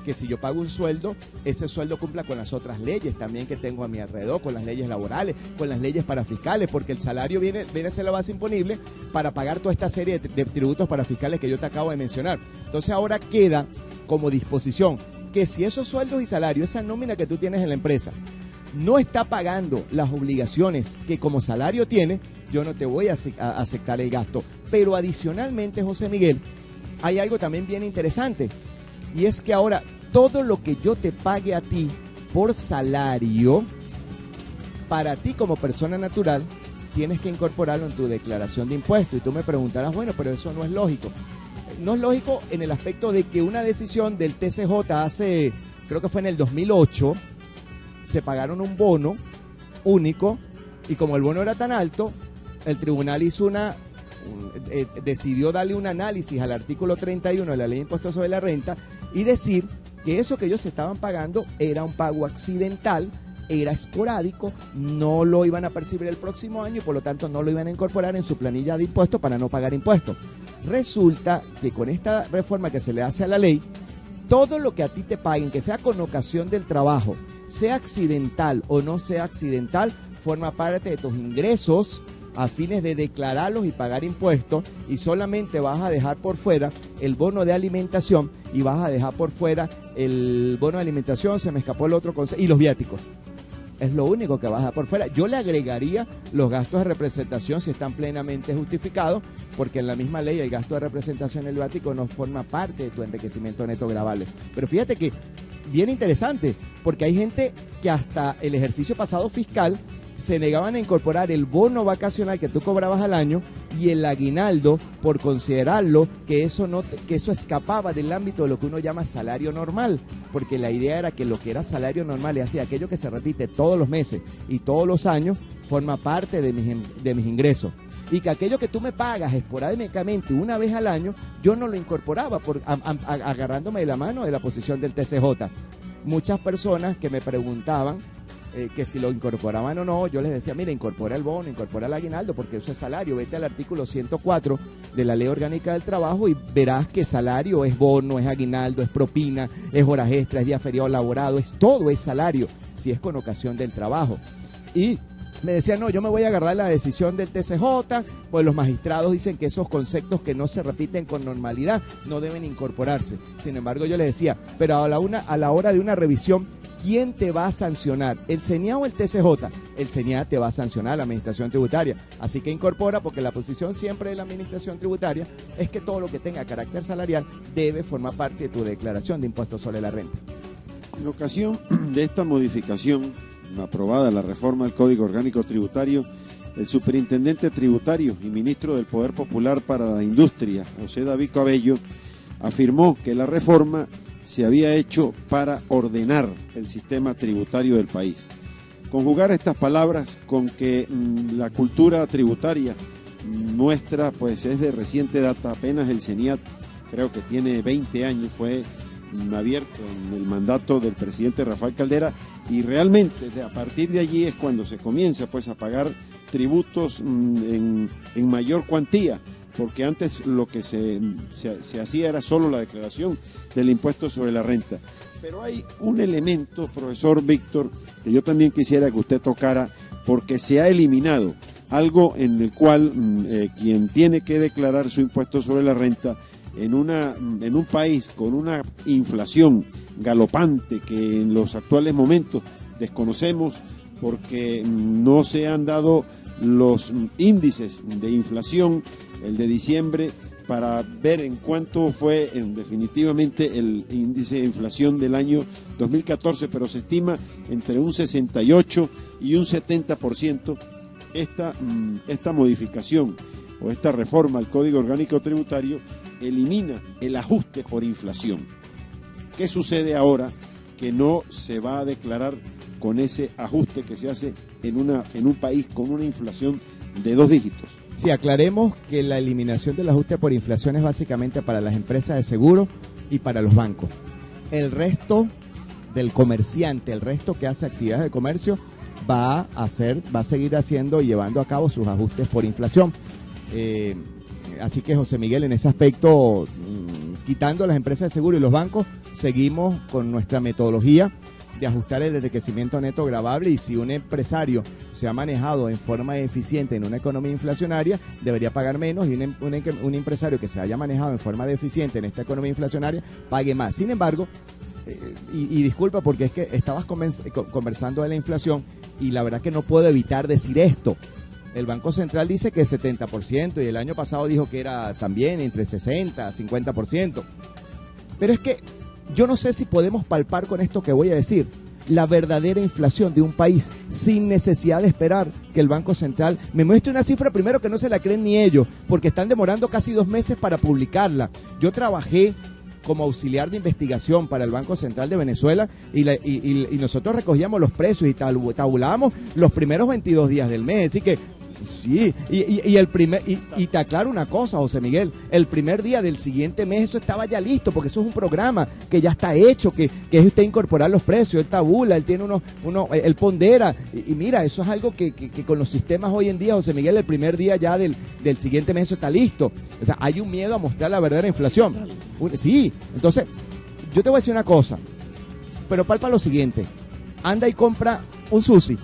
que si yo pago un sueldo, ese sueldo cumpla con las otras leyes también que tengo a mi alrededor, con las leyes laborales, con las leyes parafiscales, porque el salario viene a ser la base imponible para pagar toda esta serie de tributos parafiscales que yo te acabo de mencionar. Entonces ahora queda como disposición que si esos sueldos y salarios, esa nómina que tú tienes en la empresa, no está pagando las obligaciones que como salario tiene, yo no te voy a aceptar el gasto. Pero adicionalmente, José Miguel, hay algo también bien interesante, y es que ahora todo lo que yo te pague a ti por salario, para ti como persona natural, tienes que incorporarlo en tu declaración de impuestos. Y tú me preguntarás, bueno, pero eso no es lógico. No es lógico en el aspecto de que una decisión del TCJ hace, creo que fue en el 2008, se pagaron un bono único, y como el bono era tan alto, el tribunal decidió darle un análisis al artículo 31 de la Ley de Impuestos sobre la Renta y decir que eso que ellos estaban pagando era un pago accidental, era esporádico, no lo iban a percibir el próximo año y por lo tanto no lo iban a incorporar en su planilla de impuestos para no pagar impuestos. Resulta que con esta reforma que se le hace a la ley, todo lo que a ti te paguen, que sea con ocasión del trabajo, sea accidental o no sea accidental, forma parte de tus ingresos a fines de declararlos y pagar impuestos, y solamente vas a dejar por fuera el bono de alimentación y vas a dejar por fuera el bono de alimentación, se me escapó el otro concepto, y los viáticos. Es lo único que vas a dejar por fuera. Yo le agregaría los gastos de representación si están plenamente justificados, porque en la misma ley el gasto de representación y el viático no forma parte de tu enriquecimiento neto gravable. Pero fíjate que bien interesante, porque hay gente que hasta el ejercicio pasado fiscal se negaban a incorporar el bono vacacional que tú cobrabas al año y el aguinaldo, por considerarlo que eso escapaba del ámbito de lo que uno llama salario normal, porque la idea era que lo que era salario normal, es decir, aquello que se repite todos los meses y todos los años, forma parte de mis ingresos, y que aquello que tú me pagas esporádicamente una vez al año, yo no lo incorporaba agarrándome de la mano de la posición del TCJ. Muchas personas que me preguntaban que si lo incorporaban o no, yo les decía, mira, incorpora el bono, incorpora el aguinaldo, porque eso es salario. Vete al artículo 104 de la Ley Orgánica del Trabajo y verás que salario es bono, es aguinaldo, es propina, es horas extras, es día feriado laborado, todo es salario, si es con ocasión del trabajo. Y me decían, no, yo me voy a agarrar la decisión del TCJ, pues los magistrados dicen que esos conceptos que no se repiten con normalidad no deben incorporarse. Sin embargo, yo les decía, pero a la hora de una revisión, ¿quién te va a sancionar? ¿El CENIA o el TCJ? El CENIA te va a sancionar, la Administración Tributaria. Así que incorpora, porque la posición siempre de la Administración Tributaria es que todo lo que tenga carácter salarial debe formar parte de tu declaración de impuestos sobre la renta. En ocasión de esta modificación aprobada, la reforma del Código Orgánico Tributario, El superintendente tributario y ministro del Poder Popular para la Industria, José David Cabello, afirmó que la reforma se había hecho para ordenar el sistema tributario del país. Conjugar estas palabras con que la cultura tributaria nuestra pues es de reciente data, apenas el CENIAT creo que tiene 20 años, fue abierto en el mandato del presidente Rafael Caldera, y realmente a partir de allí es cuando se comienza pues a pagar tributos en mayor cuantía, porque antes lo que se hacía era solo la declaración del impuesto sobre la renta. Pero hay un elemento, profesor Víctor, que yo también quisiera que usted tocara, porque se ha eliminado algo en el cual quien tiene que declarar su impuesto sobre la renta en un país con una inflación galopante que en los actuales momentos desconocemos porque no se han dado los índices de inflación, el de diciembre, para ver en cuánto fue definitivamente el índice de inflación del año 2014, pero se estima entre un 68 y un 70%. Esta modificación o esta reforma al Código Orgánico Tributario elimina el ajuste por inflación. ¿Qué sucede ahora que no se va a declarar con ese ajuste que se hace en un país con una inflación de 2 dígitos? Sí, aclaremos que la eliminación del ajuste por inflación es básicamente para las empresas de seguro y para los bancos. El resto del comerciante, el resto que hace actividades de comercio, va a seguir haciendo y llevando a cabo sus ajustes por inflación. Así que, José Miguel, en ese aspecto, quitando las empresas de seguro y los bancos, seguimos con nuestra metodología de ajustar el enriquecimiento neto gravable, y si un empresario se ha manejado en forma eficiente en una economía inflacionaria, debería pagar menos, y un empresario que se haya manejado en forma deficiente en esta economía inflacionaria pague más. Sin embargo, y disculpa porque es que estabas conversando de la inflación y la verdad que no puedo evitar decir esto. El Banco Central dice que es 70% y el año pasado dijo que era también entre 60 y 50%. Pero es que yo no sé si podemos palpar con esto que voy a decir la verdadera inflación de un país sin necesidad de esperar que el Banco Central me muestre una cifra primero que no se la creen ni ellos, porque están demorando casi 2 meses para publicarla. Yo trabajé como auxiliar de investigación para el Banco Central de Venezuela y nosotros recogíamos los precios y tabulábamos los primeros 22 días del mes, así que sí, y te aclaro una cosa, José Miguel, el primer día del siguiente mes eso estaba ya listo, porque eso es un programa que ya está hecho, que es usted incorporar los precios, él tabula, él tiene él pondera, y mira, eso es algo que con los sistemas hoy en día, José Miguel, el primer día ya del siguiente mes eso está listo. O sea, hay un miedo a mostrar la verdadera inflación. Sí, entonces, yo te voy a decir una cosa, pero palpa lo siguiente, anda y compra un sushi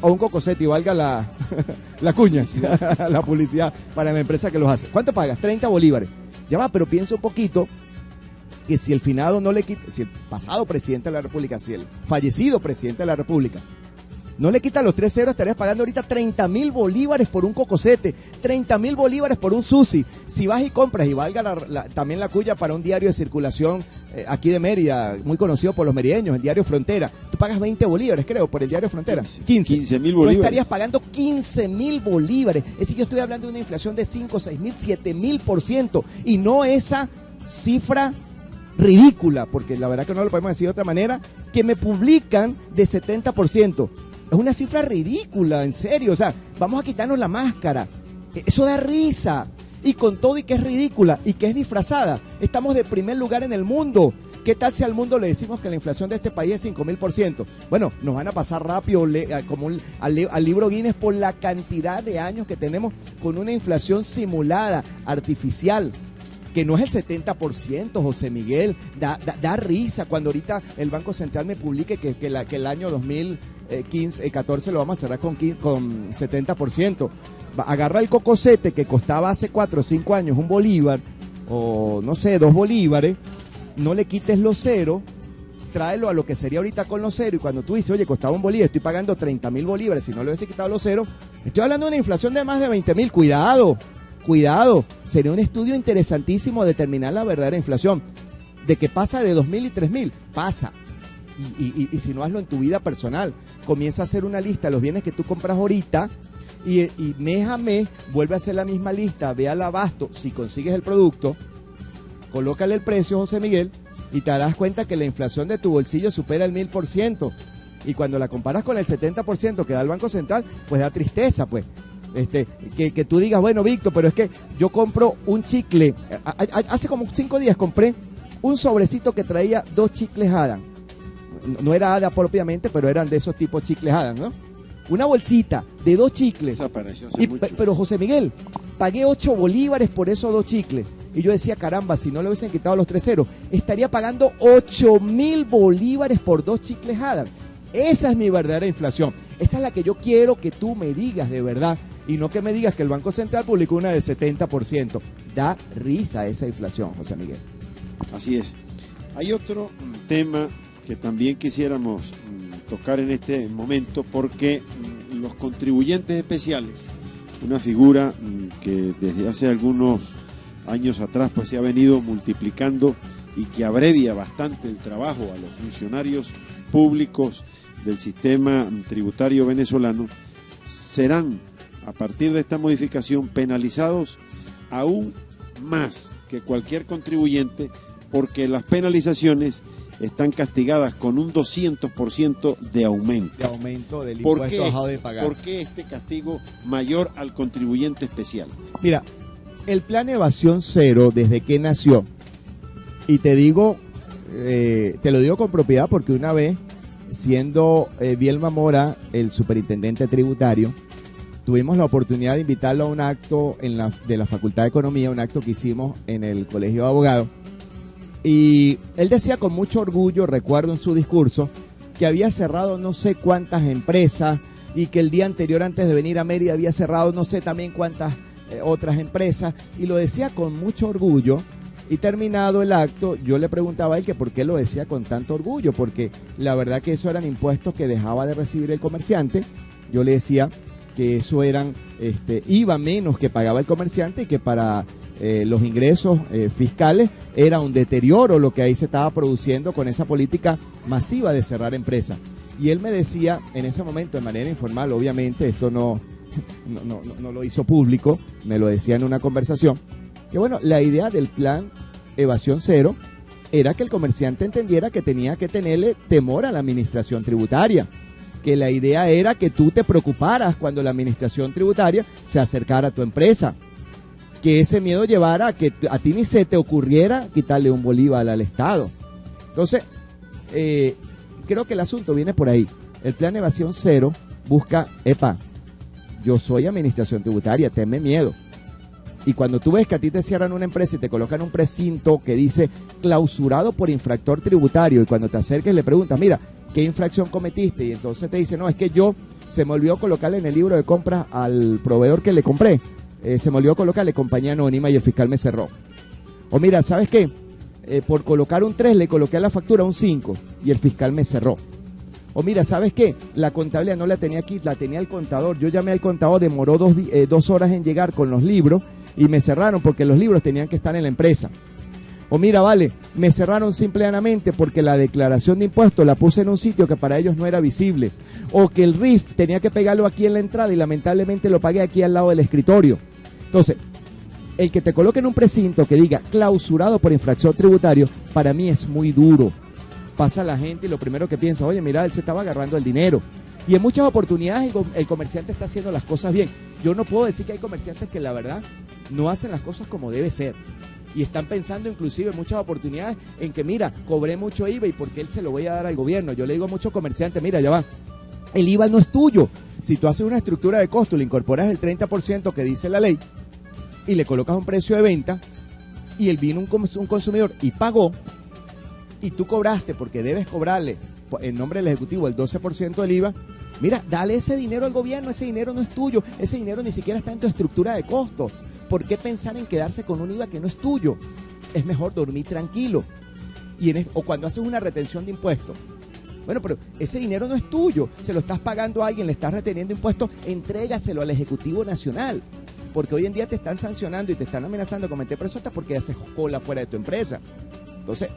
o un cocosete, y valga la cuña, la publicidad para la empresa que los hace. ¿Cuánto pagas? 30 bolívares. Ya va, pero piensa un poquito que si el finado no le quita, si el pasado presidente de la República, si el fallecido presidente de la República no le quita los 3 ceros, estarías pagando ahorita 30.000 bolívares por un cocosete, 30.000 bolívares por un sushi. Si vas y compras, y valga también la cuya para un diario de circulación aquí de Mérida, muy conocido por los merideños, el diario Frontera, tú pagas 20 bolívares, creo, por el diario Frontera. 15.000 bolívares. Tú estarías pagando 15.000 bolívares. Es decir, yo estoy hablando de una inflación de 5, 6.000, 7.000%, y no esa cifra ridícula, porque la verdad que no lo podemos decir de otra manera, que me publican de 70%. Es una cifra ridícula, en serio. O sea, vamos a quitarnos la máscara. Eso da risa. Y con todo y que es ridícula y que es disfrazada, estamos de primer lugar en el mundo. ¿Qué tal si al mundo le decimos que la inflación de este país es 5.000%? Bueno, nos van a pasar rápido como al libro Guinness por la cantidad de años que tenemos con una inflación simulada, artificial, que no es el 70%, José Miguel. Da risa cuando ahorita el Banco Central me publique que el año 2014 lo vamos a cerrar con 70%. Agarra el cocosete que costaba hace 4 o 5 años 1 bolívar, o no sé, 2 bolívares, no le quites los ceros, tráelo a lo que sería ahorita con los ceros, y cuando tú dices, oye, costaba 1 bolívar, estoy pagando 30.000 bolívares, si no le hubiese quitado los ceros, estoy hablando de una inflación de más de 20.000, cuidado, sería un estudio interesantísimo determinar la verdadera inflación, de que pasa de 2.000 y 3.000, pasa. Y si no, hazlo en tu vida personal, comienza a hacer una lista de los bienes que tú compras ahorita y mes a mes vuelve a hacer la misma lista, ve al abasto, si consigues el producto, colócale el precio, José Miguel, y te darás cuenta que la inflación de tu bolsillo supera el 1000%. Y cuando la comparas con el 70% que da el Banco Central, pues da tristeza, pues. Que tú digas, bueno, Víctor, pero es que yo compro un chicle. Hace como 5 días compré un sobrecito que traía 2 chicles Adam. No era Ada propiamente, pero eran de esos tipos chicles Adam, ¿no? Una bolsita de 2 chicles. Desapareció hace mucho. Pero José Miguel, pagué 8 bolívares por esos 2 chicles. Y yo decía, caramba, si no le hubiesen quitado los 3 ceros, estaría pagando 8.000 bolívares por 2 chicles Adam. Esa es mi verdadera inflación. Esa es la que yo quiero que tú me digas de verdad. Y no que me digas que el Banco Central publicó una de 70%. Da risa esa inflación, José Miguel. Así es. Hay otro tema que también quisiéramos tocar en este momento, porque los contribuyentes especiales, una figura que desde hace algunos años atrás pues se ha venido multiplicando y que abrevia bastante el trabajo a los funcionarios públicos del sistema tributario venezolano, serán a partir de esta modificación penalizados aún más que cualquier contribuyente, porque las penalizaciones están castigadas con un 200% de aumento. De aumento del impuesto dejado de pagar. ¿Por qué este castigo mayor al contribuyente especial? Mira, el plan Evasión Cero, desde que nació, y te lo digo con propiedad porque una vez, siendo Bielma Mora el superintendente tributario, tuvimos la oportunidad de invitarlo a un acto de la Facultad de Economía, un acto que hicimos en el Colegio de Abogados. Y él decía con mucho orgullo, recuerdo en su discurso, que había cerrado no sé cuántas empresas y que el día anterior, antes de venir a Mérida, había cerrado no sé también cuántas otras empresas, y lo decía con mucho orgullo. Y terminado el acto, yo le preguntaba a él que por qué lo decía con tanto orgullo, porque la verdad que eso eran impuestos que dejaba de recibir el comerciante. Yo le decía que eso eran IVA menos que pagaba el comerciante y que para los ingresos fiscales era un deterioro lo que ahí se estaba produciendo con esa política masiva de cerrar empresas. Y él me decía en ese momento, de manera informal, obviamente esto no lo hizo público, me lo decía en una conversación, que bueno, la idea del plan Evasión Cero era que el comerciante entendiera que tenía que tenerle temor a la administración tributaria, que la idea era que tú te preocuparas cuando la administración tributaria se acercara a tu empresa, que ese miedo llevara a que a ti ni se te ocurriera quitarle un bolívar al Estado. Entonces, creo que el asunto viene por ahí. El plan Evasión Cero busca, yo soy administración tributaria, tenme miedo. Y cuando tú ves que a ti te cierran una empresa y te colocan un precinto que dice clausurado por infractor tributario, y cuando te acerques le preguntas, mira, ¿qué infracción cometiste? Y entonces te dice, no, es que se me olvidó colocarle en el libro de compras al proveedor que le compré, se me olvidó colocarle compañía anónima y el fiscal me cerró. O mira, ¿sabes qué? Por colocar un 3 le coloqué a la factura un 5 y el fiscal me cerró. O mira, ¿sabes qué? La contabilidad no la tenía aquí, la tenía el contador. Yo llamé al contador, demoró 2 horas en llegar con los libros y me cerraron porque los libros tenían que estar en la empresa. O mira, vale, me cerraron simplemente porque la declaración de impuestos la puse en un sitio que para ellos no era visible. O que el RIF tenía que pegarlo aquí en la entrada y lamentablemente lo pagué aquí al lado del escritorio. Entonces, el que te coloque en un precinto que diga clausurado por infracción tributario, para mí es muy duro. Pasa la gente y lo primero que piensa, oye, mira, él se estaba agarrando el dinero. Y en muchas oportunidades el comerciante está haciendo las cosas bien. Yo no puedo decir que hay comerciantes que la verdad no hacen las cosas como debe ser. Y están pensando inclusive en muchas oportunidades en que, mira, cobré mucho IVA y ¿por qué él se lo voy a dar al gobierno? Yo le digo a muchos comerciantes, mira, ya va, el IVA no es tuyo. Si tú haces una estructura de costo, le incorporas el 30% que dice la ley y le colocas un precio de venta y él vino un consumidor y pagó y tú cobraste porque debes cobrarle en nombre del Ejecutivo el 12% del IVA, mira, dale ese dinero al gobierno, ese dinero no es tuyo, ese dinero ni siquiera está en tu estructura de costos. ¿Por qué pensar en quedarse con un IVA que no es tuyo? Es mejor dormir tranquilo. O cuando haces una retención de impuestos. Bueno, pero ese dinero no es tuyo. Se lo estás pagando a alguien, le estás reteniendo impuestos, entrégaselo al Ejecutivo Nacional. Porque hoy en día te están sancionando y te están amenazando con meter preso hasta porque haces cola fuera de tu empresa. Entonces,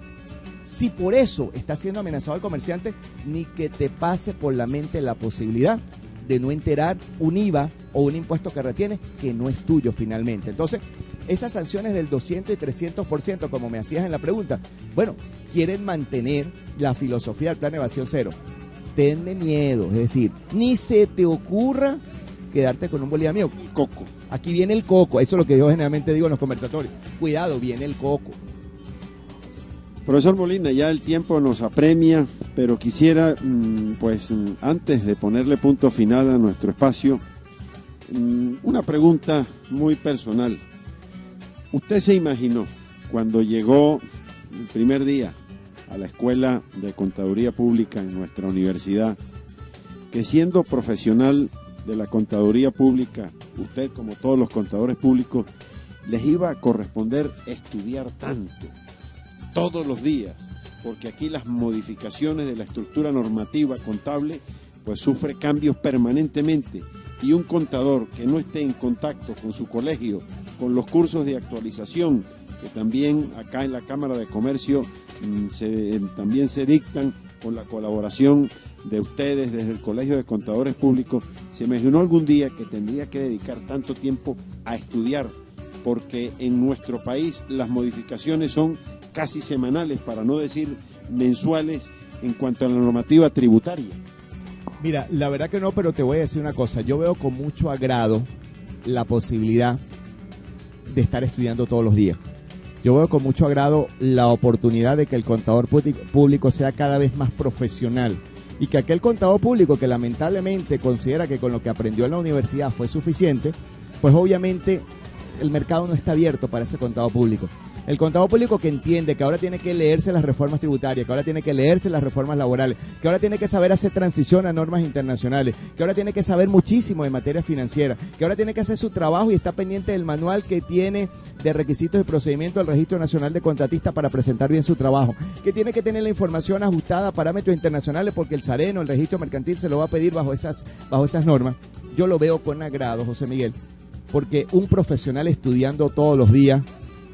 si por eso está siendo amenazado el comerciante, ni que te pase por la mente la posibilidad de no enterar un IVA o un impuesto que retiene que no es tuyo finalmente. Entonces, esas sanciones del 200 y 300%, como me hacías en la pregunta, bueno, quieren mantener la filosofía del plan Evasión Cero. Tenme miedo, es decir, ni se te ocurra quedarte con un bolívar mío. Coco. Aquí viene el coco, eso es lo que yo generalmente digo en los conversatorios. Cuidado, viene el coco. Profesor Molina, ya el tiempo nos apremia, pero quisiera, antes de ponerle punto final a nuestro espacio, una pregunta muy personal. ¿Usted se imaginó cuando llegó el primer día a la Escuela de Contaduría Pública en nuestra universidad, que siendo profesional de la contaduría pública, usted como todos los contadores públicos, les iba a corresponder estudiar tanto, todos los días? Porque aquí las modificaciones de la estructura normativa contable pues sufre cambios permanentemente, y un contador que no esté en contacto con su colegio, con los cursos de actualización, que también acá en la Cámara de Comercio también se dictan con la colaboración de ustedes desde el Colegio de Contadores Públicos, se imaginó algún día que tendría que dedicar tanto tiempo a estudiar, porque en nuestro país las modificaciones son casi semanales, para no decir mensuales, en cuanto a la normativa tributaria. Mira, la verdad que no, pero te voy a decir una cosa. Yo veo con mucho agrado la posibilidad de estar estudiando todos los días. Yo veo con mucho agrado la oportunidad de que el contador público sea cada vez más profesional, y que aquel contador público que lamentablemente considera que con lo que aprendió en la universidad fue suficiente, pues obviamente el mercado no está abierto para ese contador público. El contador público que entiende que ahora tiene que leerse las reformas tributarias, que ahora tiene que leerse las reformas laborales, que ahora tiene que saber hacer transición a normas internacionales, que ahora tiene que saber muchísimo de materia financiera, que ahora tiene que hacer su trabajo y está pendiente del manual que tiene de requisitos y procedimientos del Registro Nacional de Contratistas para presentar bien su trabajo, que tiene que tener la información ajustada a parámetros internacionales porque el SARENO, el registro mercantil, se lo va a pedir bajo esas normas. Yo lo veo con agrado, José Miguel, porque un profesional estudiando todos los días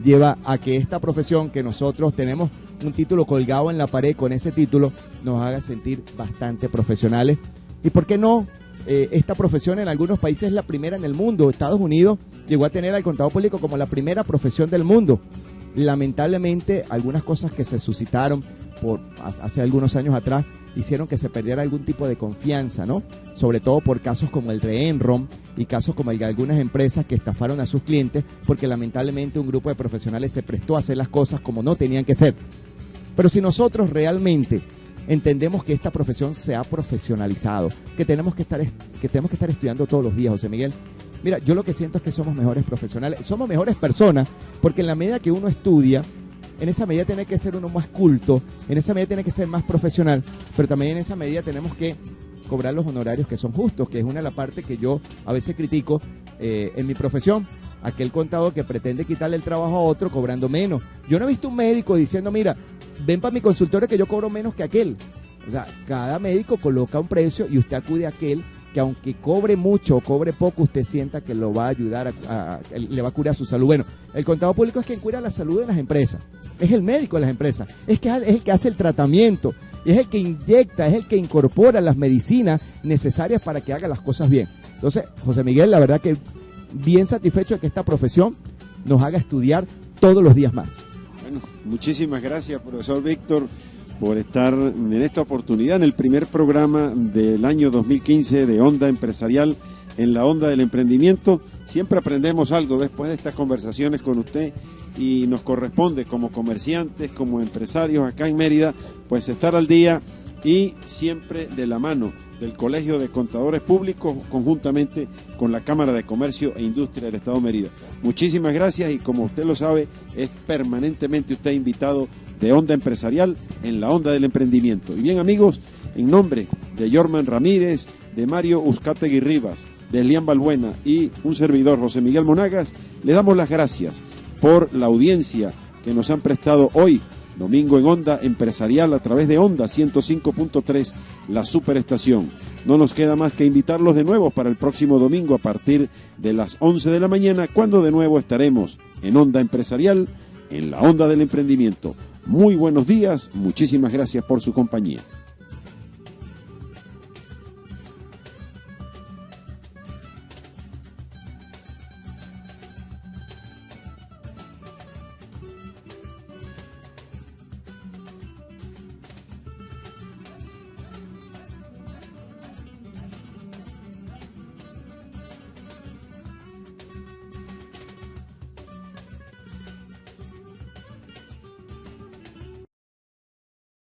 lleva a que esta profesión, que nosotros tenemos un título colgado en la pared, con ese título nos haga sentir bastante profesionales. ¿Y por qué no? Esta profesión en algunos países es la primera en el mundo. Estados Unidos llegó a tener al contador público como la primera profesión del mundo. Lamentablemente, algunas cosas que se suscitaron hace algunos años atrás hicieron que se perdiera algún tipo de confianza, ¿no? Sobre todo por casos como el de Enron y casos como el de algunas empresas que estafaron a sus clientes, porque lamentablemente un grupo de profesionales se prestó a hacer las cosas como no tenían que ser. Pero si nosotros realmente entendemos que esta profesión se ha profesionalizado, que tenemos que estar estudiando todos los días, José Miguel, mira, yo lo que siento es que somos mejores profesionales, somos mejores personas, porque en la medida que uno estudia, en esa medida tiene que ser uno más culto, en esa medida tiene que ser más profesional, pero también en esa medida tenemos que cobrar los honorarios que son justos, que es una de las partes que yo a veces critico en mi profesión. Aquel contador que pretende quitarle el trabajo a otro cobrando menos. Yo no he visto un médico diciendo, mira, ven para mi consultorio que yo cobro menos que aquel. O sea, cada médico coloca un precio y usted acude a aquel que aunque cobre mucho o cobre poco, usted sienta que lo va a ayudar, le va a curar su salud. Bueno, el contador público es quien cura la salud de las empresas, es el médico de las empresas, es el que hace el tratamiento, es el que inyecta, es el que incorpora las medicinas necesarias para que haga las cosas bien. Entonces, José Miguel, la verdad que bien satisfecho de que esta profesión nos haga estudiar todos los días más. Bueno, muchísimas gracias, profesor Víctor, por estar en esta oportunidad en el primer programa del año 2015 de Onda Empresarial, en la Onda del Emprendimiento. Siempre aprendemos algo después de estas conversaciones con usted, y nos corresponde como comerciantes, como empresarios acá en Mérida, pues estar al día y siempre de la mano del Colegio de Contadores Públicos, conjuntamente con la Cámara de Comercio e Industria del Estado de Mérida. Muchísimas gracias, y como usted lo sabe, es permanentemente usted invitado de Onda Empresarial en la Onda del Emprendimiento. Y bien, amigos, en nombre de Yorman Ramírez, de Mario Uzcategui Rivas, de Elian Balbuena y un servidor, José Miguel Monagas, le damos las gracias por la audiencia que nos han prestado hoy, domingo, en Onda Empresarial, a través de Onda 105.3, la superestación. No nos queda más que invitarlos de nuevo para el próximo domingo a partir de las 11 de la mañana, cuando de nuevo estaremos en Onda Empresarial, en la Onda del Emprendimiento. Muy buenos días, muchísimas gracias por su compañía.